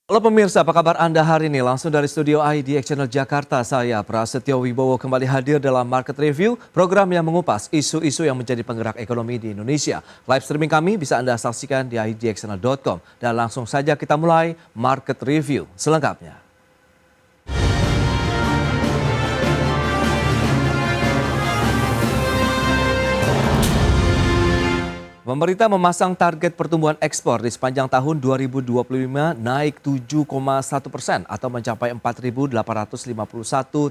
Halo pemirsa, apa kabar Anda hari ini? Langsung dari studio IDX Channel Jakarta, saya Prasetyo Wibowo kembali hadir dalam Market Review, program yang mengupas isu-isu yang menjadi penggerak ekonomi di Indonesia. Live streaming kami bisa Anda saksikan di idxchannel.com. Dan langsung saja kita mulai Market Review selengkapnya. Pemerintah memasang target pertumbuhan ekspor di sepanjang tahun 2025 naik 7,1% atau mencapai 4.851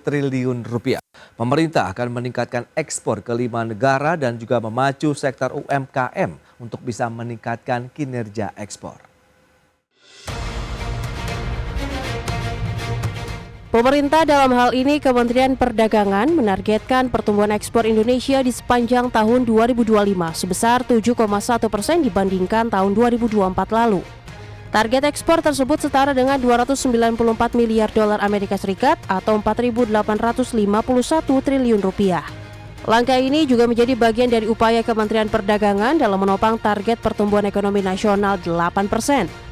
triliun rupiah. Pemerintah akan meningkatkan ekspor ke 5 negara dan juga memacu sektor UMKM untuk bisa meningkatkan kinerja ekspor. Pemerintah dalam hal ini Kementerian Perdagangan menargetkan pertumbuhan ekspor Indonesia di sepanjang tahun 2025 sebesar 7,1% dibandingkan tahun 2024 lalu. Target ekspor tersebut setara dengan 294 miliar dolar Amerika Serikat atau 4.851 triliun rupiah. Langkah ini juga menjadi bagian dari upaya Kementerian Perdagangan dalam menopang target pertumbuhan ekonomi nasional 8%.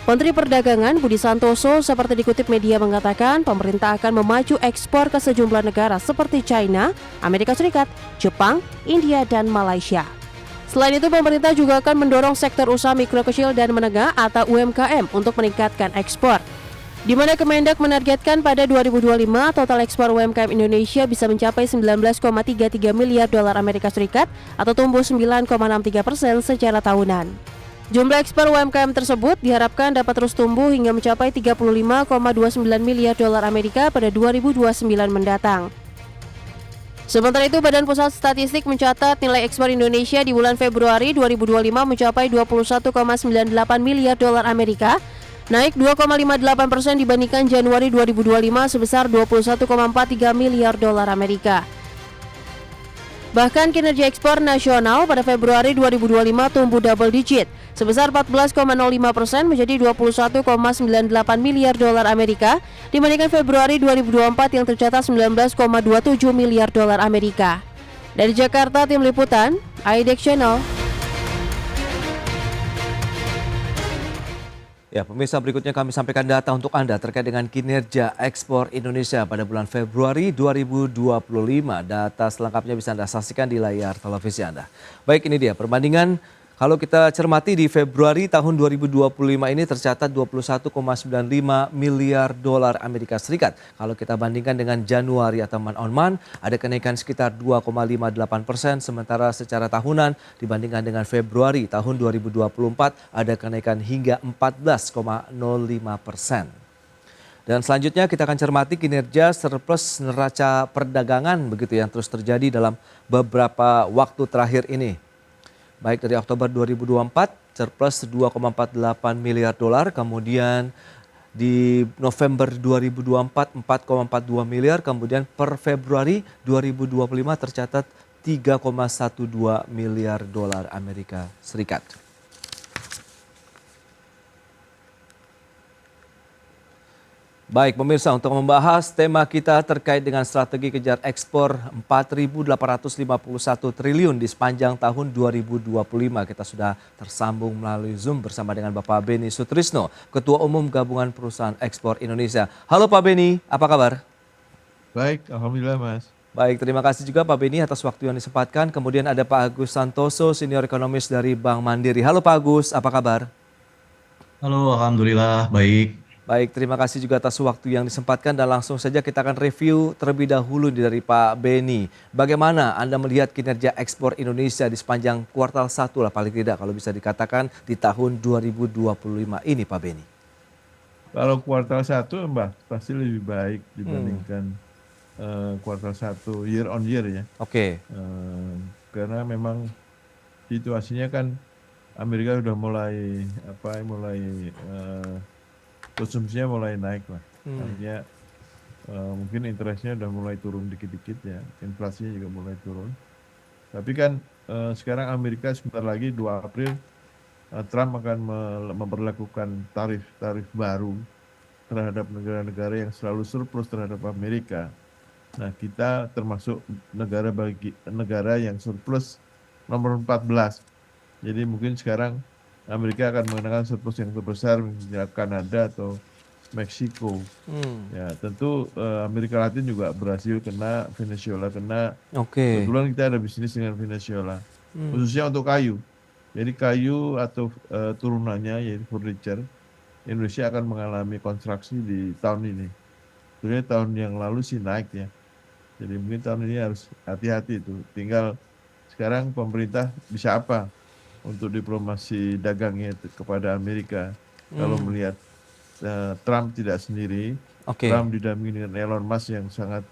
Menteri Perdagangan Budi Santoso seperti dikutip media mengatakan pemerintah akan memacu ekspor ke sejumlah negara seperti China, Amerika Serikat, Jepang, India, dan Malaysia. Selain itu pemerintah juga akan mendorong sektor usaha mikro kecil dan menengah atau UMKM untuk meningkatkan ekspor. Di mana Kemendak menargetkan pada 2025 total ekspor UMKM Indonesia bisa mencapai 19,33 miliar dolar Amerika Serikat atau tumbuh 9,63% secara tahunan. Jumlah ekspor UMKM tersebut diharapkan dapat terus tumbuh hingga mencapai 35,29 miliar dolar Amerika pada 2029 mendatang. Sementara itu, Badan Pusat Statistik mencatat nilai ekspor Indonesia di bulan Februari 2025 mencapai 21,98 miliar dolar Amerika, naik 2,58% dibandingkan Januari 2025 sebesar 21,43 miliar dolar Amerika. Bahkan kinerja ekspor nasional pada Februari 2025 tumbuh double digit sebesar 14,05% menjadi 21,98 miliar dolar Amerika dibandingkan Februari 2024 yang tercatat 19,27 miliar dolar Amerika. Dari Jakarta, tim liputan IDX Channel. Ya, pemirsa, berikutnya kami sampaikan data untuk Anda terkait dengan kinerja ekspor Indonesia pada bulan Februari 2025. Data selengkapnya bisa Anda saksikan di layar televisi Anda. Baik, ini dia perbandingan. Kalau kita cermati di Februari tahun 2025 ini tercatat 21,95 miliar dolar Amerika Serikat. Kalau kita bandingkan dengan Januari atau month on month ada kenaikan sekitar 2,58%, sementara secara tahunan dibandingkan dengan Februari tahun 2024 ada kenaikan hingga 14,05%. Dan selanjutnya kita akan cermati kinerja surplus neraca perdagangan begitu yang terus terjadi dalam beberapa waktu terakhir ini. Baik dari Oktober 2024 surplus 2,48 miliar dolar, kemudian di November 2024 4,42 miliar, kemudian per Februari 2025 tercatat 3,12 miliar dolar Amerika Serikat. Baik pemirsa, untuk membahas tema kita terkait dengan strategi kejar ekspor 4.851 triliun di sepanjang tahun 2025. Kita sudah tersambung melalui Zoom bersama dengan Bapak Beni Sutrisno, Ketua Umum Gabungan Perusahaan Ekspor Indonesia. Halo Pak Beni, apa kabar? Baik, Alhamdulillah Mas. Baik, terima kasih juga Pak Beni atas waktu yang disempatkan. Kemudian ada Pak Agus Santoso, Senior Ekonomis dari Bank Mandiri. Halo Pak Agus, apa kabar? Halo, Alhamdulillah baik. Baik, terima kasih juga atas waktu yang disempatkan dan langsung saja kita akan review terlebih dahulu dari Pak Beni. Bagaimana Anda melihat kinerja ekspor Indonesia di sepanjang kuartal 1 lah paling tidak kalau bisa dikatakan di tahun 2025 ini Pak Beni? Kalau kuartal 1 Mbak pasti lebih baik dibandingkan kuartal 1 year on year ya. Oke. Karena memang situasinya kan Amerika sudah mulai konsumsinya mulai naik lah. Artinya mungkin interestnya udah mulai turun dikit-dikit ya, inflasinya juga mulai turun. Tapi kan sekarang Amerika sebentar lagi 2 April Trump akan memperlakukan tarif baru terhadap negara-negara yang selalu surplus terhadap Amerika. Nah, kita termasuk negara yang surplus nomor 14. Jadi mungkin sekarang Amerika akan mengenakan surplus yang terbesar misalnya Kanada atau Meksiko. Hmm, Ya, tentu Amerika Latin juga Brasil kena, Venezuela kena. oke. Kebetulan kita ada bisnis dengan Venezuela, Hmm, khususnya untuk kayu. Jadi kayu atau turunannya yaitu furniture, Indonesia akan mengalami kontraksi di tahun ini. Sebenarnya tahun yang lalu sih naik ya. Jadi mungkin tahun ini harus hati-hati itu. Tinggal sekarang pemerintah bisa apa untuk diplomasi dagangnya kepada Amerika. Kalau hmm, melihat Trump tidak sendiri, oke. Trump didampingi dengan Elon Musk yang sangat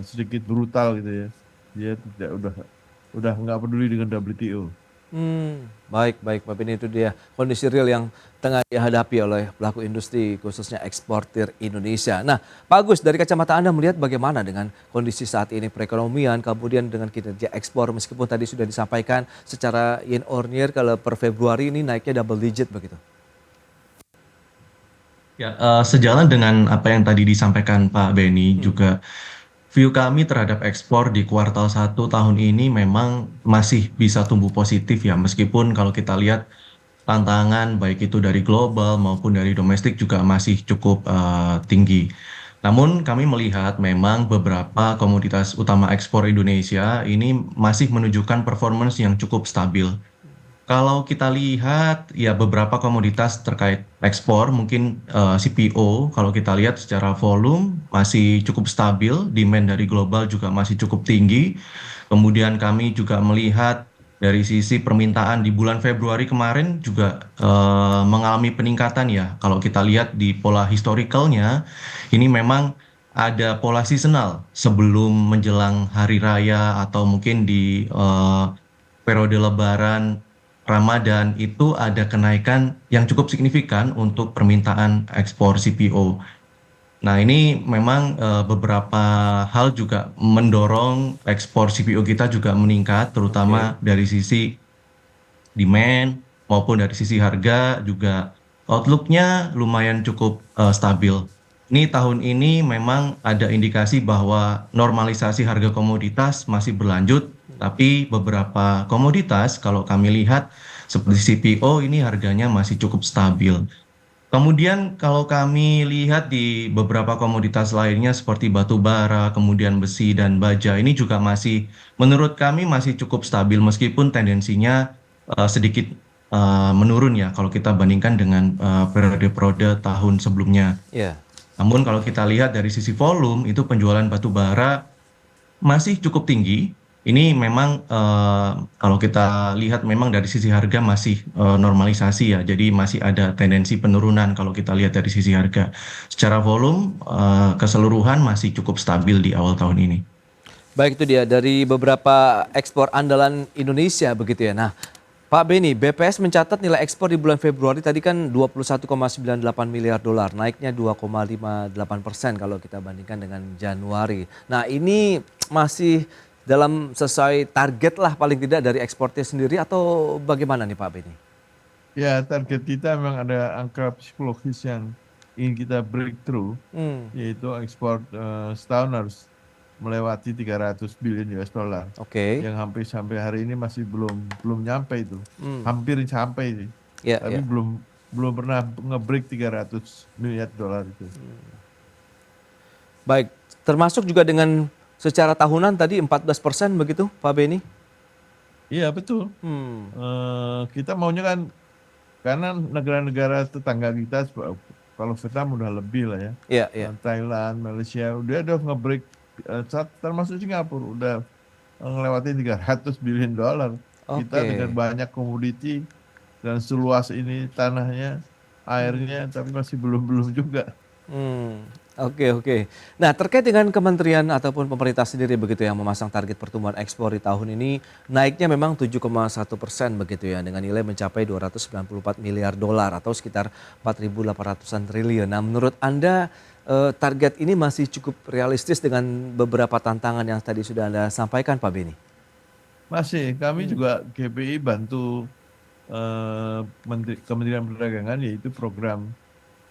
sedikit brutal gitu ya. Dia tidak udah nggak peduli dengan WTO. Baik, baik, Pak Beni, itu dia kondisi real yang tengah dihadapi oleh pelaku industri khususnya eksportir Indonesia. Nah, Pak Agus, dari kacamata Anda melihat bagaimana dengan kondisi saat ini perekonomian, kemudian dengan kinerja ekspor meskipun tadi sudah disampaikan secara year on year kalau per Februari ini naiknya double digit begitu. Ya, sejalan dengan apa yang tadi disampaikan Pak Beni, Hmm, juga view kami terhadap ekspor di kuartal 1 tahun ini memang masih bisa tumbuh positif ya, meskipun kalau kita lihat tantangan baik itu dari global maupun dari domestik juga masih cukup tinggi. Namun kami melihat memang beberapa komoditas utama ekspor Indonesia ini masih menunjukkan performance yang cukup stabil. Kalau kita lihat ya beberapa komoditas terkait ekspor mungkin CPO kalau kita lihat secara volume masih cukup stabil, demand dari global juga masih cukup tinggi. Kemudian kami juga melihat dari sisi permintaan di bulan Februari kemarin juga mengalami peningkatan ya. Kalau kita lihat di pola historicalnya ini memang ada pola seasonal sebelum menjelang hari raya atau mungkin di periode Lebaran Ramadan itu ada kenaikan yang cukup signifikan untuk permintaan ekspor CPO. Nah, ini memang beberapa hal juga mendorong ekspor CPO kita juga meningkat, oke. terutama dari sisi demand maupun dari sisi harga juga outlook-nya lumayan cukup stabil. Ini tahun ini memang ada indikasi bahwa normalisasi harga komoditas masih berlanjut, tapi beberapa komoditas kalau kami lihat seperti CPO ini harganya masih cukup stabil. Kemudian kalau kami lihat di beberapa komoditas lainnya seperti batu bara, kemudian besi dan baja, ini juga masih menurut kami masih cukup stabil meskipun tendensinya sedikit menurun ya kalau kita bandingkan dengan periode-periode tahun sebelumnya. Ya. Namun kalau kita lihat dari sisi volume itu penjualan batu bara masih cukup tinggi. Ini memang kalau kita lihat memang dari sisi harga masih normalisasi ya. Jadi masih ada tendensi penurunan kalau kita lihat dari sisi harga. Secara volume keseluruhan masih cukup stabil di awal tahun ini. Baik, itu dia dari beberapa ekspor andalan Indonesia begitu ya. Nah, Pak Beni, BPS mencatat nilai ekspor di bulan Februari tadi kan 21,98 miliar dolar, naiknya 2,58% kalau kita bandingkan dengan Januari. Nah, ini masih dalam sesuai target lah paling tidak dari ekspornya sendiri atau bagaimana nih Pak Beni? Ya, target kita memang ada angka psikologis yang ingin kita breakthrough, Hmm, yaitu ekspor setahun harus melewati 300 billion US dollar. oke. Yang hampir sampai hari ini masih belum nyampe itu. Hmm, Hampir sampai sih. ya, Tapi ya. belum pernah nge-break 300 miliar dolar itu. Baik, termasuk juga dengan secara tahunan tadi 14% begitu Pak Beni? Iya, betul. Hmm, Kita maunya kan karena negara-negara tetangga kita kalau Vietnam udah lebih lah ya. ya, ya. Thailand, Malaysia udah nge-break termasuk Singapura udah ngelewatin 300 billion dolar. Kita Oke. dengan banyak komoditi dan seluas ini tanahnya, airnya, tapi masih belum juga. Hmm, oke, oke. Nah, terkait dengan kementerian ataupun pemerintah sendiri begitu yang memasang target pertumbuhan ekspor di tahun ini naiknya memang 7,1% begitu ya dengan nilai mencapai 294 miliar dolar atau sekitar 4.800-an triliun. Nah, menurut Anda target ini masih cukup realistis dengan beberapa tantangan yang tadi sudah Anda sampaikan Pak Beni? Masih, kami Hmm, juga GPI bantu Kementerian Perdagangan yaitu program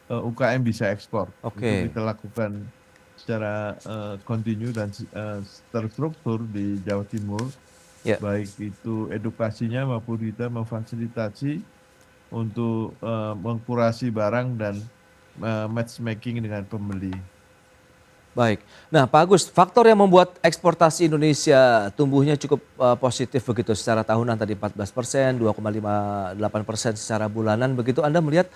UKM bisa ekspor. Itu oke, kita lakukan secara kontinu dan terstruktur di Jawa Timur, ya. baik itu edukasinya maupun kita memfasilitasi untuk mengkurasi barang dan matchmaking dengan pembeli. Baik. Nah, Pak Agus, faktor yang membuat eksportasi Indonesia tumbuhnya cukup positif begitu secara tahunan tadi 14%, 2,58% secara bulanan begitu. Anda melihat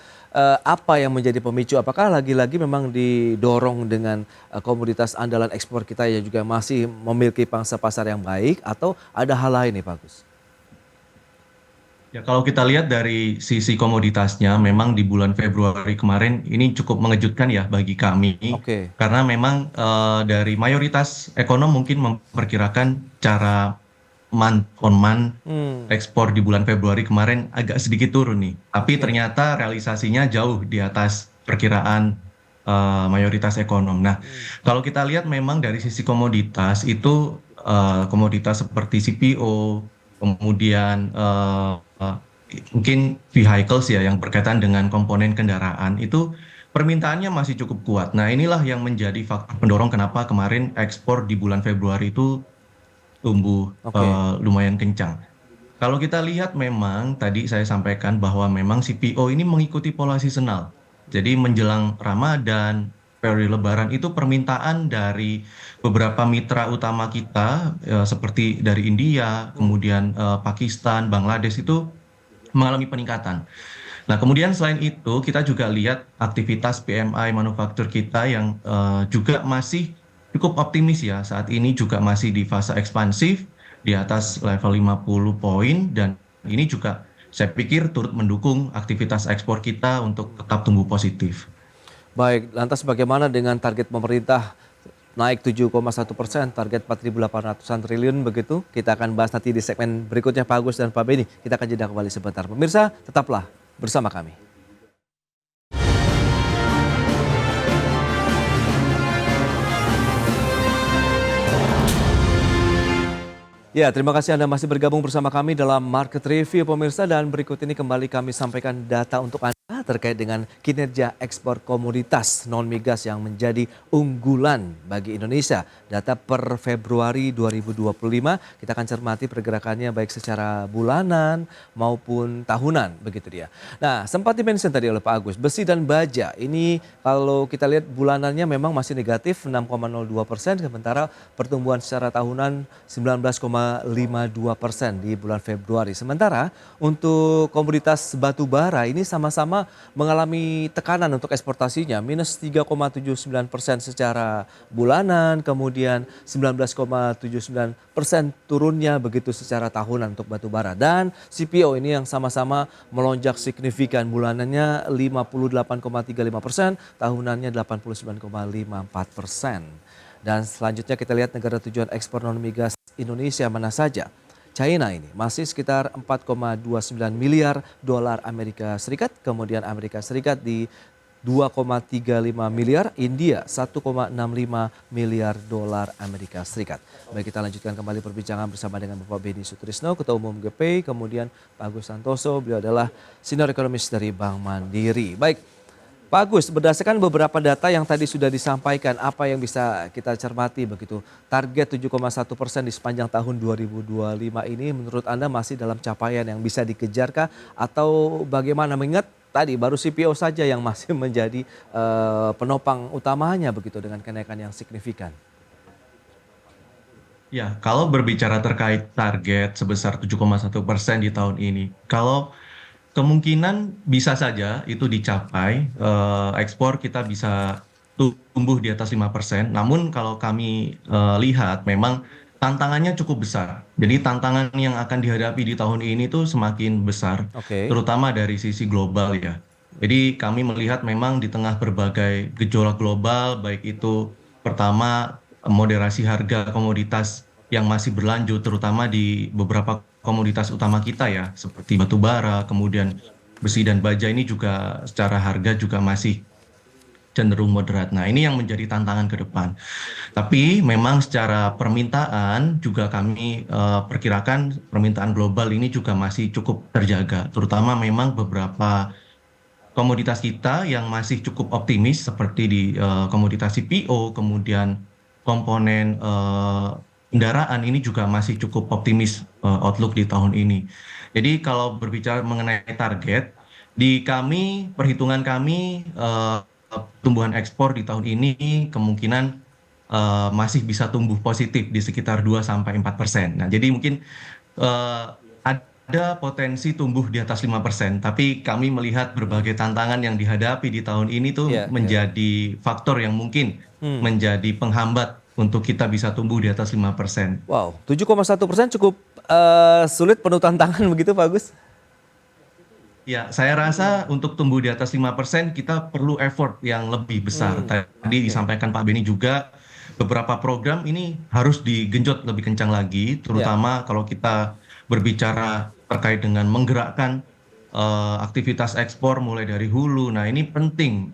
apa yang menjadi pemicu? Apakah lagi-lagi memang didorong dengan komoditas andalan ekspor kita yang juga masih memiliki pangsa pasar yang baik atau ada hal lain nih Pak Agus? Ya, kalau kita lihat dari sisi komoditasnya, memang di bulan Februari kemarin ini cukup mengejutkan ya bagi kami, Oke. karena memang dari mayoritas ekonom mungkin memperkirakan cara month on month Hmm, ekspor di bulan Februari kemarin agak sedikit turun nih, tapi oke. ternyata realisasinya jauh di atas perkiraan mayoritas ekonom. Nah, kalau kita lihat memang dari sisi komoditas itu komoditas seperti CPO, kemudian mungkin vehicles ya yang berkaitan dengan komponen kendaraan itu permintaannya masih cukup kuat. Nah, inilah yang menjadi faktor pendorong kenapa kemarin ekspor di bulan Februari itu tumbuh Oke. lumayan kencang. Kalau kita lihat memang tadi saya sampaikan bahwa memang CPO ini mengikuti pola seasonal. Jadi menjelang Ramadan, periode Lebaran itu permintaan dari beberapa mitra utama kita seperti dari India, kemudian Pakistan, Bangladesh itu mengalami peningkatan. Nah, kemudian selain itu kita juga lihat aktivitas PMI manufaktur kita yang juga masih cukup optimis ya. Saat ini juga masih di fase ekspansif di atas level 50 poin dan ini juga saya pikir turut mendukung aktivitas ekspor kita untuk tetap tumbuh positif. Baik, lantas bagaimana dengan target pemerintah naik 7,1%, target 4.800-an triliun begitu? Kita akan bahas nanti di segmen berikutnya Pak Agus dan Pak Beni. Kita akan jeda kembali sebentar. Pemirsa, tetaplah bersama kami. Ya, terima kasih Anda masih bergabung bersama kami dalam Market Review pemirsa dan berikut ini kembali kami sampaikan data untuk Anda terkait dengan kinerja ekspor komoditas non-migas yang menjadi unggulan bagi Indonesia. Data per Februari 2025 kita akan cermati pergerakannya baik secara bulanan maupun tahunan begitu dia. Nah, sempat di-mention tadi oleh Pak Agus, besi dan baja ini kalau kita lihat bulanannya memang masih negatif 6,02%, sementara pertumbuhan secara tahunan 19,52% di bulan Februari. Sementara untuk komoditas batu bara ini sama-sama mengalami tekanan untuk eksportasinya minus 3,79% secara bulanan, kemudian 19,79% turunnya begitu secara tahunan untuk batu bara. Dan CPO ini yang sama-sama melonjak signifikan, bulanannya 58,35%, tahunannya 89,54%. Dan selanjutnya kita lihat negara tujuan ekspor non migas Indonesia mana saja. China ini masih sekitar 4,29 miliar dolar Amerika Serikat, kemudian Amerika Serikat di 2,35 miliar, India 1,65 miliar dolar Amerika Serikat. Baik, kita lanjutkan kembali perbincangan bersama dengan Bapak Beni Sutrisno, Ketua Umum GPI, kemudian Pak Agus Santoso, beliau adalah senior ekonomis dari Bank Mandiri. Baik, Pak Agus, berdasarkan beberapa data yang tadi sudah disampaikan, apa yang bisa kita cermati begitu? Target 7,1% di sepanjang tahun 2025 ini menurut Anda masih dalam capaian yang bisa dikejarkah? Atau bagaimana, mengingat tadi baru CPO saja yang masih menjadi penopang utamanya begitu dengan kenaikan yang signifikan? Ya, kalau berbicara terkait target sebesar 7,1% di tahun ini, kalau kemungkinan bisa saja itu dicapai, ekspor kita bisa tumbuh di atas 5%. Namun kalau kami lihat memang tantangannya cukup besar. Jadi tantangan yang akan dihadapi di tahun ini tuh semakin besar, Oke. terutama dari sisi global ya. Jadi kami melihat memang di tengah berbagai gejolak global, baik itu pertama moderasi harga komoditas yang masih berlanjut, terutama di beberapa komoditas utama kita ya, seperti batu bara, kemudian besi dan baja ini juga secara harga juga masih cenderung moderat. Nah, ini yang menjadi tantangan ke depan. Tapi memang secara permintaan juga kami perkirakan permintaan global ini juga masih cukup terjaga, terutama memang beberapa komoditas kita yang masih cukup optimis seperti di komoditas CPO, kemudian komponen kendaraan ini juga masih cukup optimis outlook di tahun ini. Jadi kalau berbicara mengenai target, Perhitungan kami, tumbuhan ekspor di tahun ini kemungkinan masih bisa tumbuh positif di sekitar 2-4%. Nah, jadi mungkin eh, ada potensi tumbuh di atas 5%, tapi kami melihat berbagai tantangan yang dihadapi di tahun ini tuh Iya, iya, iya. menjadi faktor yang mungkin Hmm. menjadi penghambat untuk kita bisa tumbuh di atas 5%. Wow, 7,1% cukup sulit, penuh tantangan begitu Pak Agus? Ya, saya rasa untuk tumbuh di atas 5% kita perlu effort yang lebih besar. Tadi Oke. disampaikan Pak Beni juga beberapa program ini harus digenjot lebih kencang lagi, Ya, terutama kalau kita berbicara terkait dengan menggerakkan aktivitas ekspor mulai dari hulu. Nah, ini penting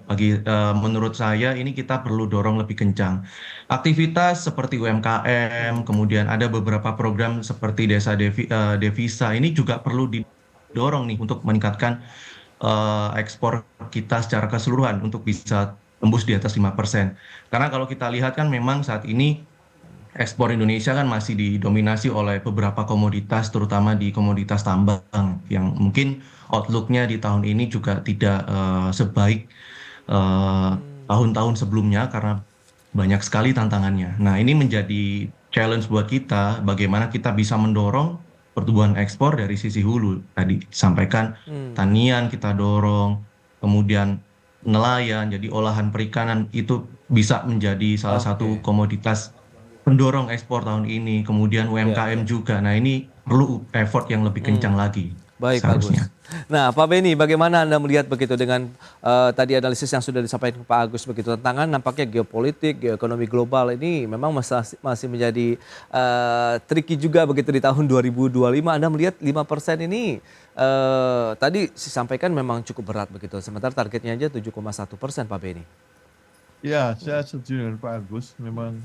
menurut saya ini kita perlu dorong lebih kencang. Aktivitas seperti UMKM, kemudian ada beberapa program seperti devisa ini juga perlu didorong nih untuk meningkatkan ekspor kita secara keseluruhan untuk bisa tembus di atas 5%. Karena kalau kita lihat kan memang saat ini ekspor Indonesia kan masih didominasi oleh beberapa komoditas, terutama di komoditas tambang yang mungkin outlook-nya di tahun ini juga tidak sebaik eh, tahun-tahun sebelumnya karena banyak sekali tantangannya. Nah, ini menjadi challenge buat kita, bagaimana kita bisa mendorong pertumbuhan ekspor dari sisi hulu. Tadi disampaikan tanian kita dorong, kemudian nelayan, jadi olahan perikanan itu bisa menjadi salah satu oke. komoditas pendorong ekspor tahun ini. Kemudian Ya, UMKM ya. juga. Nah, ini perlu effort yang lebih kencang lagi Baik, Pak Agus. seharusnya. Nah, Pak Beni, bagaimana Anda melihat begitu dengan tadi analisis yang sudah disampaikan Pak Agus begitu, tantangan nampaknya geopolitik, geoekonomi global ini memang masih menjadi tricky juga begitu di tahun 2025. Anda melihat 5% ini tadi disampaikan memang cukup berat begitu. Sementara targetnya aja 7,1% Pak Beni. Ya, saya setuju dengan Pak Agus. Memang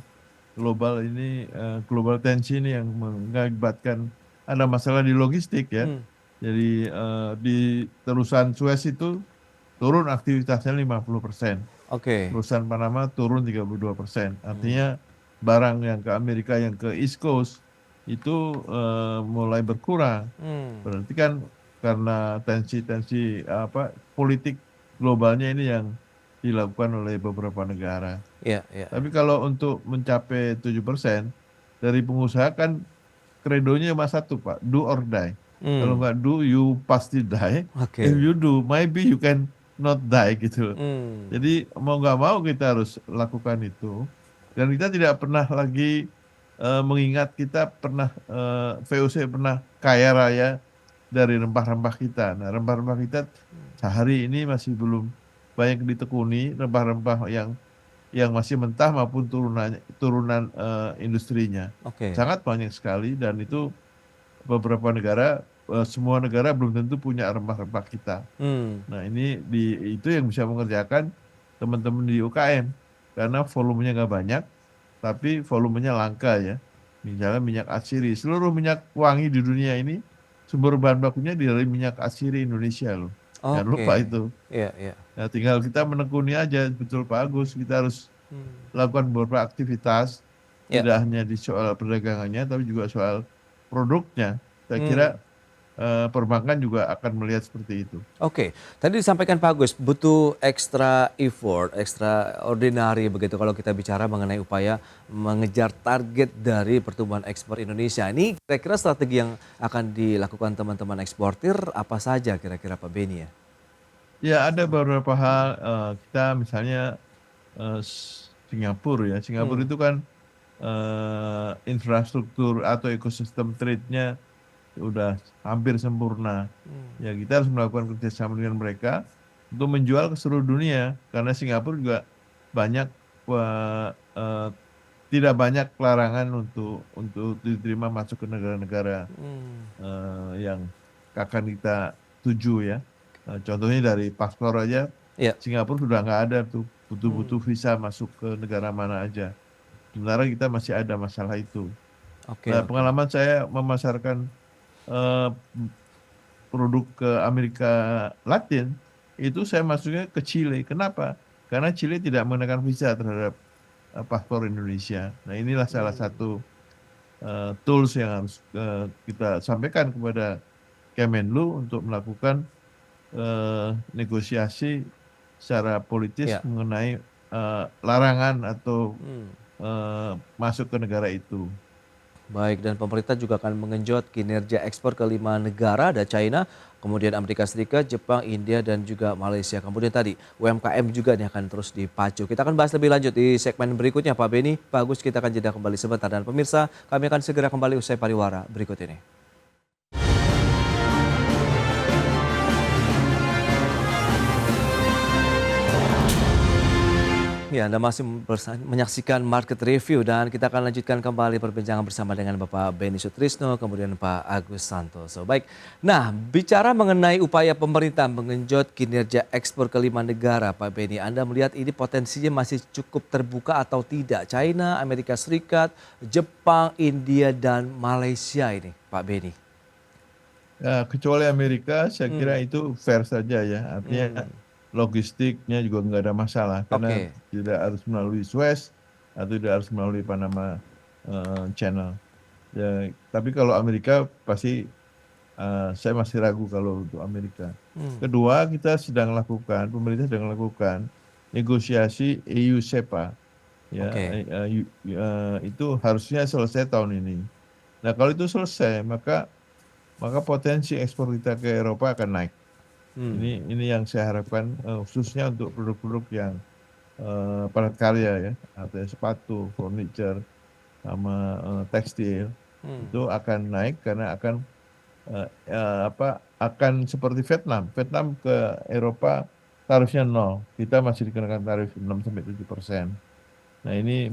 global ini, global tensi ini yang mengakibatkan ada masalah di logistik ya. Hmm, Jadi di terusan Suez itu turun aktivitasnya 50%. oke. Terusan Panama turun 32%. Artinya barang yang ke Amerika yang ke East Coast itu mulai berkurang. Hmm, Berarti kan karena tensi-tensi politik globalnya ini yang dilakukan oleh beberapa negara. ya, ya. Tapi kalau untuk mencapai 7%, dari pengusaha kan kredonya cuma satu Pak, do or die. Kalau Hmm, nggak do, you pasti die. If oke. you do, maybe you can not die gitu. Hmm, Jadi mau nggak mau kita harus lakukan itu. Dan kita tidak pernah lagi mengingat kita pernah VOC pernah kaya raya dari rempah-rempah kita. Nah, rempah-rempah kita sehari ini masih belum banyak ditekuni, rempah-rempah yang masih mentah maupun turunan industrinya. oke. Sangat banyak sekali dan itu beberapa negara, semua negara belum tentu punya rempah-rempah kita. Hmm, Nah, itu yang bisa mengerjakan teman-teman di UKM karena volumenya nggak banyak, tapi volumenya langka ya. Misalnya minyak atsiri, seluruh minyak wangi di dunia ini sumber bahan bakunya dari minyak atsiri Indonesia loh. Jangan oke. lupa itu. Ya, ya. Nah, tinggal kita menekuni aja, betul Pak Agus. Kita harus lakukan beberapa aktivitas, Ya. tidak hanya di soal perdagangannya, tapi juga soal produknya. Saya kira Hmm. perbankan juga akan melihat seperti itu. Oke, tadi disampaikan Pak Agus butuh extra effort, extraordinary begitu kalau kita bicara mengenai upaya mengejar target dari pertumbuhan ekspor Indonesia. Ini kira-kira strategi yang akan dilakukan teman-teman eksportir apa saja kira-kira Pak Beni ya? Ya, ada beberapa hal, kita misalnya Singapura ya. Singapura Hmm. itu kan infrastruktur atau ekosistem trade-nya udah hampir sempurna. Ya, kita harus melakukan kerjasama dengan mereka untuk menjual ke seluruh dunia karena Singapura juga banyak eh, tidak banyak larangan untuk diterima masuk ke negara-negara yang akan kita tuju ya. Contohnya dari paspor aja, Ya. Singapura sudah nggak ada tuh butuh-butuh visa masuk ke negara mana aja. Sementara kita masih ada masalah itu. Oke, Nah, oke. pengalaman saya memasarkan eh, produk ke Amerika Latin, itu saya masuknya ke Chile. Kenapa? Karena Chile tidak mengenakan visa terhadap paspor Indonesia. Nah, inilah salah satu tools yang harus kita sampaikan kepada Kemenlu untuk melakukan negosiasi secara politis Ya. mengenai larangan atau Hmm. masuk ke negara itu. Baik, dan pemerintah juga akan mengenjot kinerja ekspor ke 5 negara, ada China, kemudian Amerika Serikat, Jepang, India, dan juga Malaysia. Kemudian tadi UMKM juga nih akan terus dipacu. Kita akan bahas lebih lanjut di segmen berikutnya Pak Beni. Pak Agus, kita akan jeda kembali sebentar. Dan pemirsa, kami akan segera kembali usai pariwara berikut ini. Ya, Anda masih menyaksikan Market Review dan kita akan lanjutkan kembali perbincangan bersama dengan Bapak Beni Sutrisno, kemudian Pak Agus Santoso. Baik, nah bicara mengenai upaya pemerintah mengenjot kinerja ekspor ke 5 negara, Pak Beni, Anda melihat ini potensinya masih cukup terbuka atau tidak? China, Amerika Serikat, Jepang, India, dan Malaysia ini, Pak Beni. Ya, kecuali Amerika, saya kira itu fair saja ya. Artinya logistiknya juga nggak ada masalah karena Oke. tidak harus melalui Suez atau tidak harus melalui Panama Channel. Ya, tapi kalau Amerika pasti saya masih ragu kalau untuk Amerika. Kedua, kita sedang lakukan, pemerintah sedang lakukan negosiasi EU-SEPA. Ya, Oke. itu harusnya selesai tahun ini. Nah, kalau itu selesai, maka potensi ekspor kita ke Eropa akan naik. Ini yang saya harapkan khususnya untuk produk-produk yang padat karya ya, artinya sepatu, furniture, sama tekstil itu akan naik karena akan seperti Vietnam. Vietnam ke Eropa tarifnya 0, kita masih dikenakan tarif 6-7%. Nah ini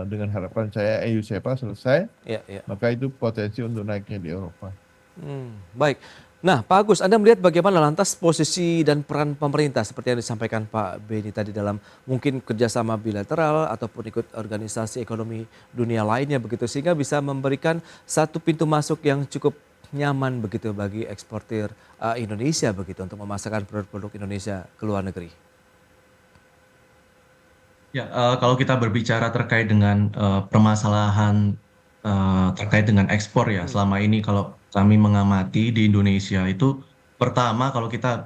dengan harapan saya EU-SEPA selesai, Ya, ya. maka itu potensi untuk naiknya di Eropa. Baik. Nah, Pak Agus, Anda melihat bagaimana lantas posisi dan peran pemerintah seperti yang disampaikan Pak Beni tadi dalam mungkin kerjasama bilateral ataupun ikut organisasi ekonomi dunia lainnya begitu sehingga bisa memberikan satu pintu masuk yang cukup nyaman begitu bagi eksportir Indonesia begitu untuk memasarkan produk-produk Indonesia ke luar negeri. Ya, kalau kita berbicara terkait dengan permasalahan terkait dengan ekspor ya, selama ini kalau kami mengamati di Indonesia itu pertama kalau kita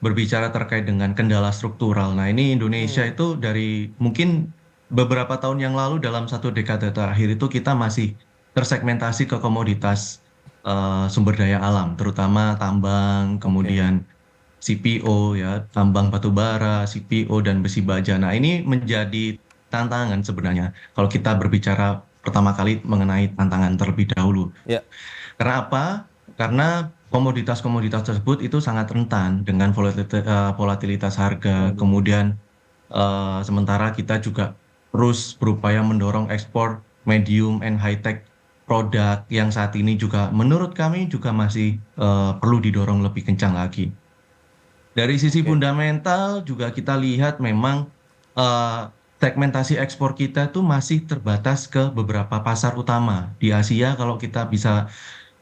berbicara terkait dengan kendala struktural. Nah, ini Indonesia itu dari mungkin beberapa tahun yang lalu dalam satu dekade terakhir itu kita masih tersegmentasi ke komoditas sumber daya alam, terutama tambang, kemudian CPO ya, tambang batu bara, CPO dan besi baja. Nah, ini menjadi tantangan sebenarnya kalau kita berbicara pertama kali mengenai tantangan terlebih dahulu. Ya. Karena apa? Karena komoditas-komoditas tersebut itu sangat rentan dengan volatilitas harga. Kemudian sementara kita juga terus berupaya mendorong ekspor medium and high tech produk yang saat ini juga menurut kami juga masih perlu didorong lebih kencang lagi. Dari sisi fundamental juga kita lihat memang segmentasi ekspor kita itu masih terbatas ke beberapa pasar utama. Di Asia kalau kita bisa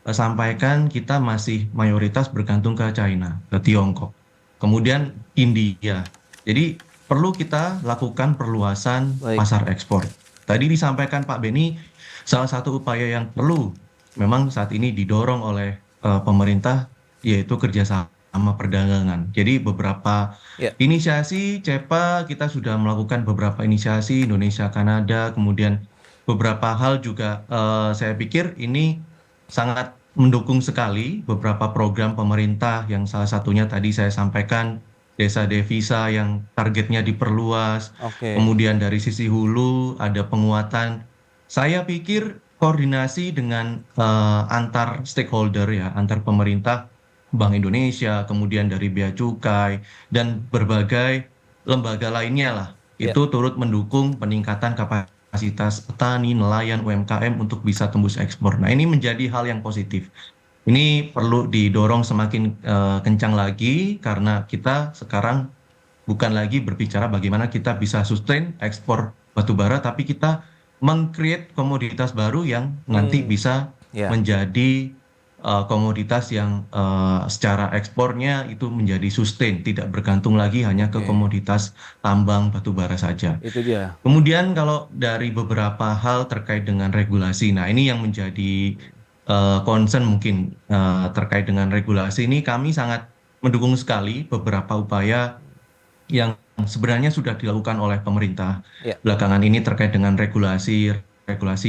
sampaikan kita masih mayoritas bergantung ke China, ke Tiongkok. Kemudian India. Jadi perlu kita lakukan perluasan pasar ekspor. Tadi disampaikan Pak Beni, salah satu upaya yang perlu memang saat ini didorong oleh pemerintah yaitu kerjasama perdagangan. Jadi beberapa inisiasi CEPA kita sudah melakukan beberapa inisiasi Indonesia Kanada, kemudian beberapa hal juga saya pikir ini sangat mendukung sekali beberapa program pemerintah yang salah satunya tadi saya sampaikan desa devisa yang targetnya diperluas. Kemudian dari sisi hulu ada penguatan. Saya pikir koordinasi dengan antar stakeholder ya, antar pemerintah, Bank Indonesia, kemudian dari Bea Cukai, dan berbagai lembaga lainnya lah. Itu turut mendukung peningkatan kapasitas petani, nelayan, UMKM untuk bisa tembus ekspor. Nah ini menjadi hal yang positif. Ini perlu didorong semakin kencang lagi karena kita sekarang bukan lagi berbicara bagaimana kita bisa sustain ekspor batubara, tapi kita meng-create komoditas baru yang nanti bisa menjadi komoditas yang secara ekspornya itu menjadi sustain, tidak bergantung lagi hanya ke komoditas tambang batubara saja. Itu dia. Kemudian kalau dari beberapa hal terkait dengan regulasi, nah ini yang menjadi concern mungkin terkait dengan regulasi ini kami sangat mendukung sekali beberapa upaya yang sebenarnya sudah dilakukan oleh pemerintah Ya. belakangan ini terkait dengan regulasi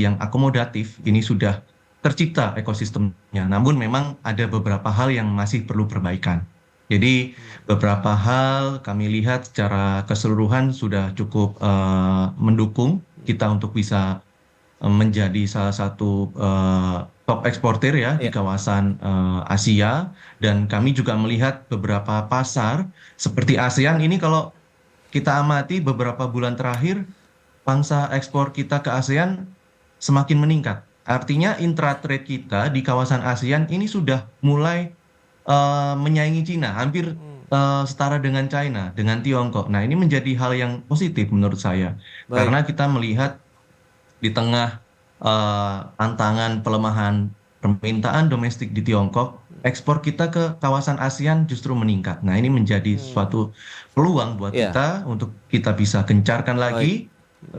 yang akomodatif. Ini sudah tercipta ekosistemnya. Namun memang ada beberapa hal yang masih perlu perbaikan. Jadi beberapa hal kami lihat secara keseluruhan sudah cukup mendukung kita untuk bisa menjadi salah satu top eksportir ya di Ya. kawasan Asia, dan kami juga melihat beberapa pasar seperti ASEAN ini kalau kita amati beberapa bulan terakhir pangsa ekspor kita ke ASEAN semakin meningkat. Artinya intra-trade kita di kawasan ASEAN ini sudah mulai menyaingi Cina, hampir setara dengan China, dengan Tiongkok. Nah, ini menjadi hal yang positif menurut saya. Baik. Karena kita melihat di tengah tantangan pelemahan permintaan domestik di Tiongkok, ekspor kita ke kawasan ASEAN justru meningkat. Nah, ini menjadi suatu peluang buat Ya. kita untuk kita bisa gencarkan lagi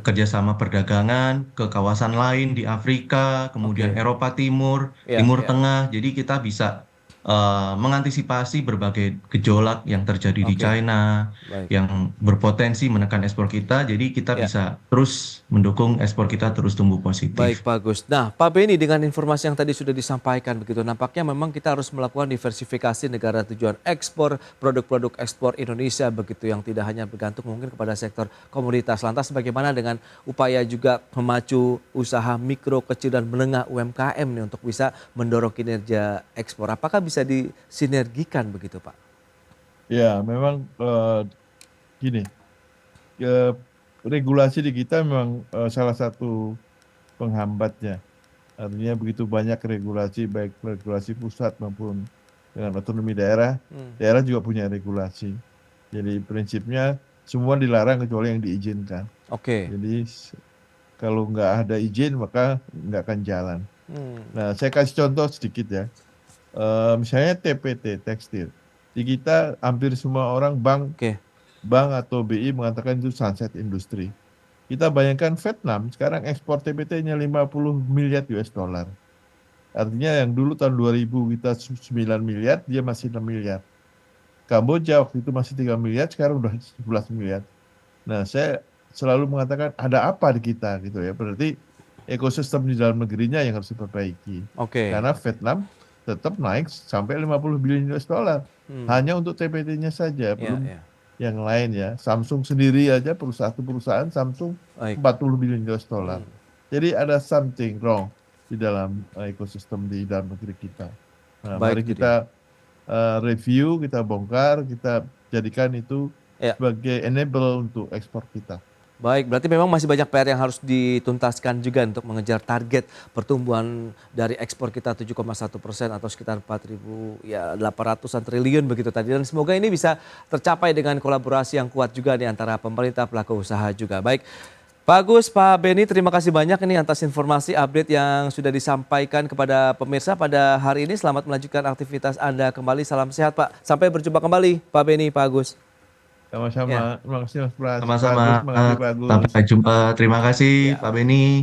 kerjasama perdagangan ke kawasan lain di Afrika, kemudian Oke. Eropa Timur, Ya, Timur ya. Tengah. Jadi kita bisa mengantisipasi berbagai gejolak yang terjadi di Oke. China, Baik. yang berpotensi menekan ekspor kita. Jadi kita Ya. bisa terus mendukung ekspor kita terus tumbuh positif. Baik, Pak Gus. Nah, Pak Beni, dengan informasi yang tadi sudah disampaikan begitu, nampaknya memang kita harus melakukan diversifikasi negara tujuan ekspor, produk-produk ekspor Indonesia begitu, yang tidak hanya bergantung mungkin kepada sektor komoditas. Lantas bagaimana dengan upaya juga memacu usaha mikro, kecil, dan menengah UMKM nih untuk bisa mendorong kinerja ekspor? Apakah bisa disinergikan begitu, Pak? Ya, memang gini, regulasi di kita memang salah satu penghambatnya. Artinya begitu banyak regulasi, baik regulasi pusat maupun dengan otonomi daerah, daerah juga punya regulasi. Jadi prinsipnya semua dilarang kecuali yang diizinkan. Oke. Jadi kalau nggak ada izin maka nggak akan jalan. Nah, saya kasih contoh sedikit ya. Misalnya TPT, tekstil. Di kita hampir semua orang bank Oke. atau BI mengatakan itu sunset industry. Kita bayangkan Vietnam sekarang ekspor TPT-nya 50 miliar US dollar. Artinya yang dulu tahun 2000 kita 9 miliar, dia masih 6 miliar. Kamboja waktu itu masih 3 miliar, sekarang udah 11 miliar. Nah, saya selalu mengatakan ada apa di kita gitu ya. Berarti ekosistem di dalam negerinya yang harus diperbaiki. Oke. Karena Vietnam tetap naik sampai 50 bilion US dollar. Hanya untuk TPT-nya saja, belum Ya. yang lain ya. Samsung sendiri aja perusahaan Samsung Baik. 40 bilion US dollar. Jadi ada something wrong di dalam ekosistem di dalam negeri kita. Nah, Baik, mari itu kita review, kita bongkar, kita jadikan itu Ya. sebagai enable untuk ekspor kita. Baik, berarti memang masih banyak PR yang harus dituntaskan juga untuk mengejar target pertumbuhan dari ekspor kita 7,1% atau sekitar 4.800-an triliun begitu tadi. Dan semoga ini bisa tercapai dengan kolaborasi yang kuat juga nih antara pemerintah, pelaku usaha juga. Baik, Pak Gus, Pak Beni, terima kasih banyak ini atas informasi update yang sudah disampaikan kepada pemirsa pada hari ini. Selamat melanjutkan aktivitas Anda kembali. Salam sehat, Pak. Sampai berjumpa kembali, Pak Beni, Pak Gus. Sama-sama. Ya. Terima kasih Mas Pras. Sama-sama. Terima kasih Pak Agus. Sampai jumpa. Terima kasih Ya. Pak Beni.